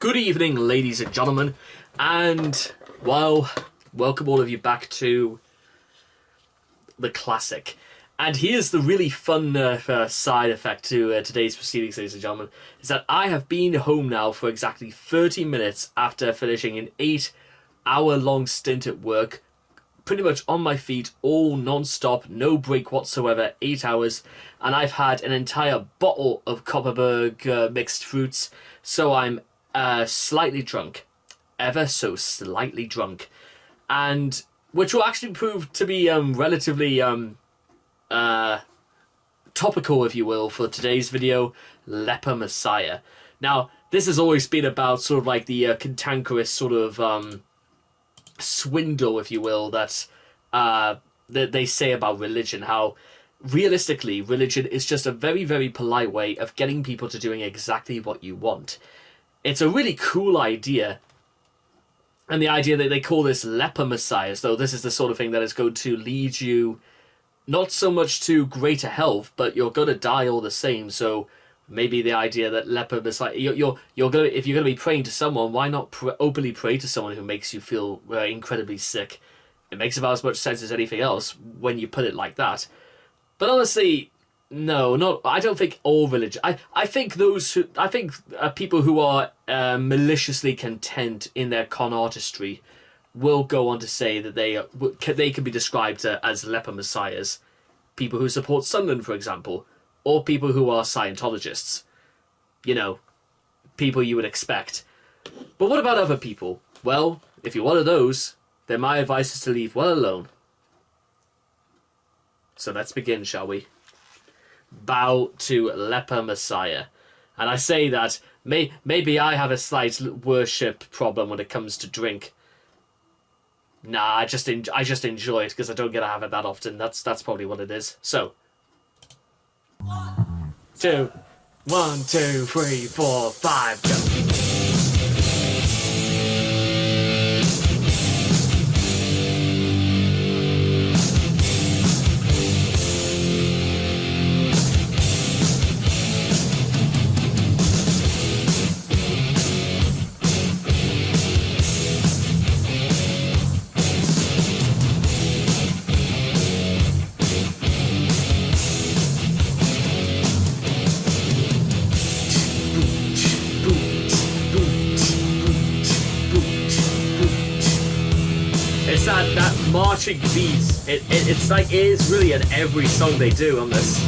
Good evening, ladies and gentlemen, and, well, welcome all of you back to the classic. And here's the really fun side effect to today's proceedings, ladies and gentlemen, is that I have been home now for exactly 30 minutes after finishing an 8-hour-long stint at work, pretty much on my feet, all non-stop, no break whatsoever, 8 hours, and I've had an entire bottle of Copperberg mixed fruits, so I'm slightly drunk, ever so slightly drunk, and which will actually prove to be relatively topical, if you will, for today's video, Leper Messiah. Now, this has always been about sort of like the cantankerous sort of swindle, if you will, that they say about religion, how realistically religion is just a very, very polite way of getting people to doing exactly what you want. It's a really cool idea, and the idea that they call this leper messiahs, though this is the sort of thing that is going to lead you not so much to greater health, but you're going to die all the same. So maybe the idea that leper messiah, you're going to, if you're going to be praying to someone, why not openly pray to someone who makes you feel incredibly sick? It makes about as much sense as anything else when you put it like that. But honestly, no, I don't think all religion. I think people who are maliciously content in their con artistry will go on to say that they can be described as leper messiahs. People who support Sunderland, for example, or people who are Scientologists. You know, people you would expect. But what about other people? Well, if you're one of those, then my advice is to leave well alone. So let's begin, shall we? Bow to Leper Messiah. And I say that maybe I have a slight worship problem when it comes to drink. Nah, I just enjoy it because I don't get to have it that often. That's probably what it is. So 1, 2, 3, 4, 5, go. It's that marching beat. It's like it is really in every song they do on this.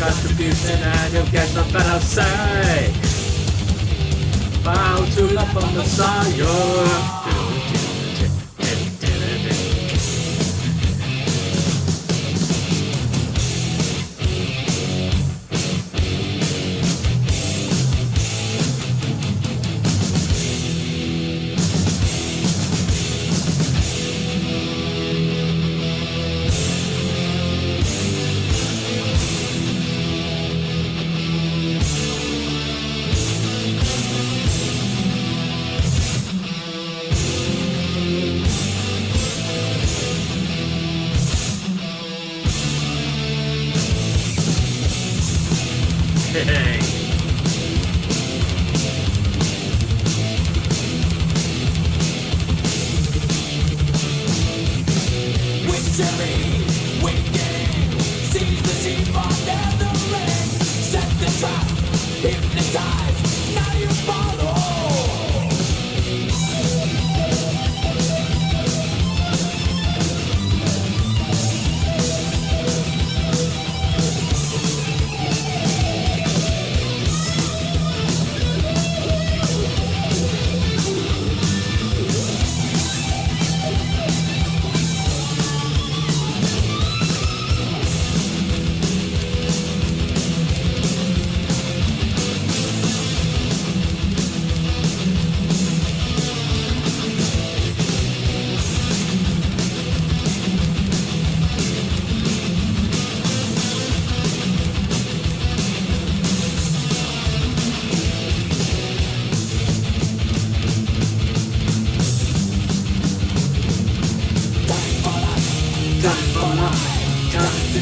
attribution and you'll get the better say. Bow to Leper Messiah. Hey. Victory, winning, seize the sheep under the ring, set the trap, hypnotize, now you follow.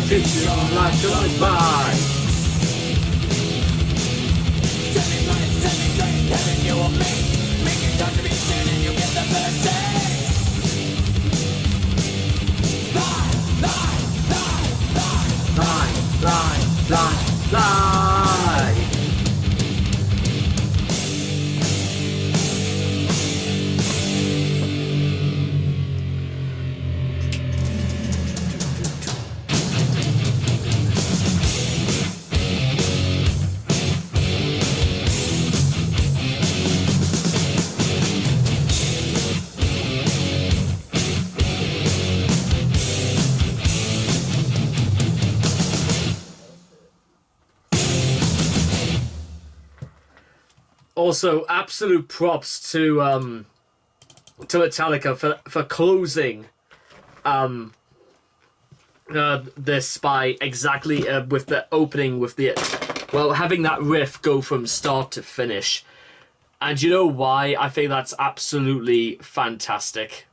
Teach your life to live by. Setting light, setting great, heaven you will make your contribution and you'll get the mercy. Lie, lie, lie, lie, Lie, lie, lie, lie. Also, absolute props to Metallica for closing this by exactly with the opening with the having that riff go from start to finish. And you know why? I think that's absolutely fantastic.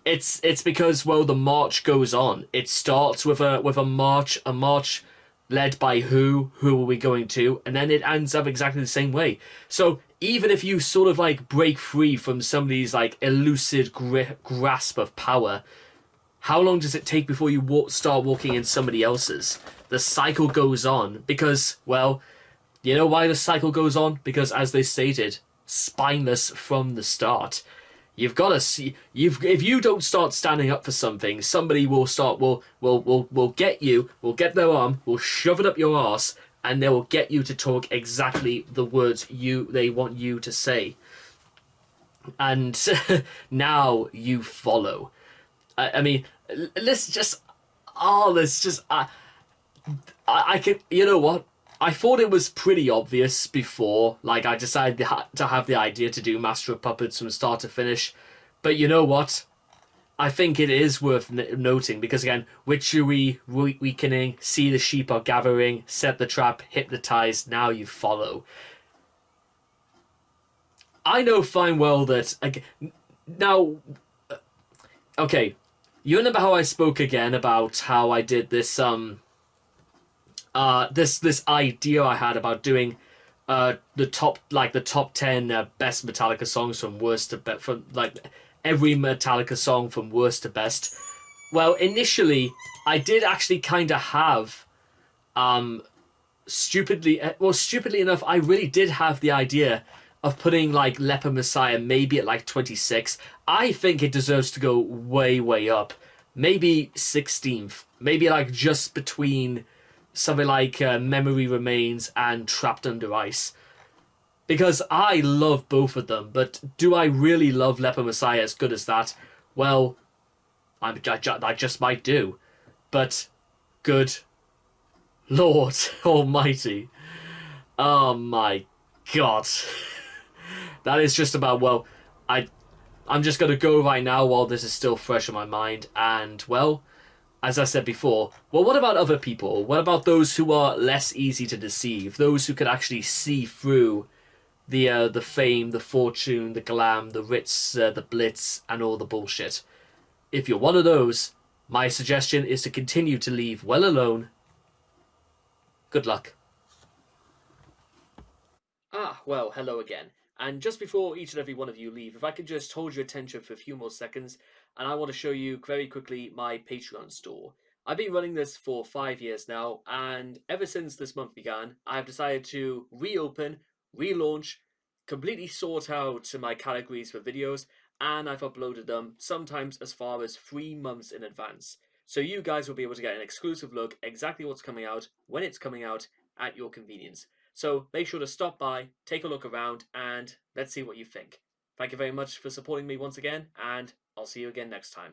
It's because the march goes on. It starts with a march led by who are we going to, and then it ends up exactly the same way. So even if you sort of like break free from somebody's like elusive grasp of power, how long does it take before you start walking in somebody else's? The cycle goes on because, you know why the cycle goes on? Because as they stated, spineless from the start. You've got to see. If you don't start standing up for something, somebody will get you. Will get their arm. Will shove it up your arse, and they will get you to talk exactly the words they want you to say. And now you follow. I mean, I can. You know what? I thought it was pretty obvious before, like, I decided to have the idea to do Master of Puppets from start to finish. But you know what? I think it is worth noting, because again, witchery, weakening, see the sheep are gathering, set the trap, hypnotize, now you follow. I know fine well that... Now, okay, you remember how I spoke again about how I did this, this idea I had about doing the top 10 best Metallica songs from worst to best, from like every Metallica song from worst to best. Well, initially I did actually kind of have stupidly enough, I really did have the idea of putting like Leper Messiah maybe at like 26. I think it deserves to go way up, maybe 16th, maybe like just between something like Memory Remains and Trapped Under Ice. Because I love both of them, but do I really love Leper Messiah as good as that? Well, I just might do. But good Lord Almighty. Oh my God. That is just about, well, I'm just going to go right now while this is still fresh in my mind. And, well, as I said before, well, what about other people? What about those who are less easy to deceive? Those who can actually see through the fame, the fortune, the glam, the ritz, the blitz, and all the bullshit. If you're one of those, my suggestion is to continue to leave well alone. Good luck. Ah, well, hello again. And just before each and every one of you leave, if I could just hold your attention for a few more seconds, and I want to show you very quickly my Patreon store. I've been running this for 5 years now, and ever since this month began, I've decided to reopen, relaunch, completely sort out my categories for videos, and I've uploaded them sometimes as far as 3 months in advance. So you guys will be able to get an exclusive look exactly what's coming out, when it's coming out, at your convenience. So make sure to stop by, take a look around, and let's see what you think. Thank you very much for supporting me once again, and I'll see you again next time.